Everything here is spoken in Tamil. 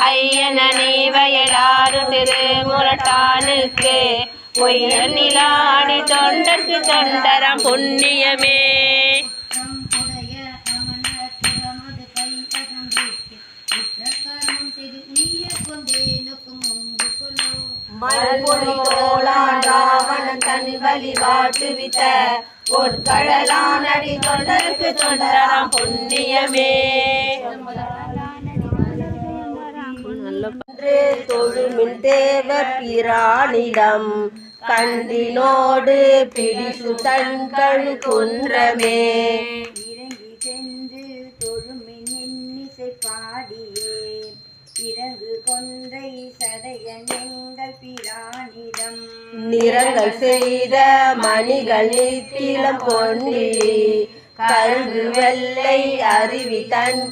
ஐயனே வயலாறு திருமுரட்டானுக்கு பொய்யனிலாடி தொண்டர்க்கு தொண்டரம் புண்ணியமே. மல்பொழி தோளான் ராவணன் தன் வழி வாட்டுவித்த பொற்கடலானடி தொண்டர்க்கு தொண்டரம் புண்ணியமே. தொழுமின் தேவ பிரானிடம் கண்டினோடு பிடிசு தன்கள் குன்றமே. இறங்கி சென்று தொழுமின் இன்னிசை பாடியே இறங்கு கொன்றை சடையன் எங்கள் பிரானிடம் நிறங்கள் செய்த மணிகள் நித்திலம் பொன்னி கருகு வெள்ளை அருவி தன்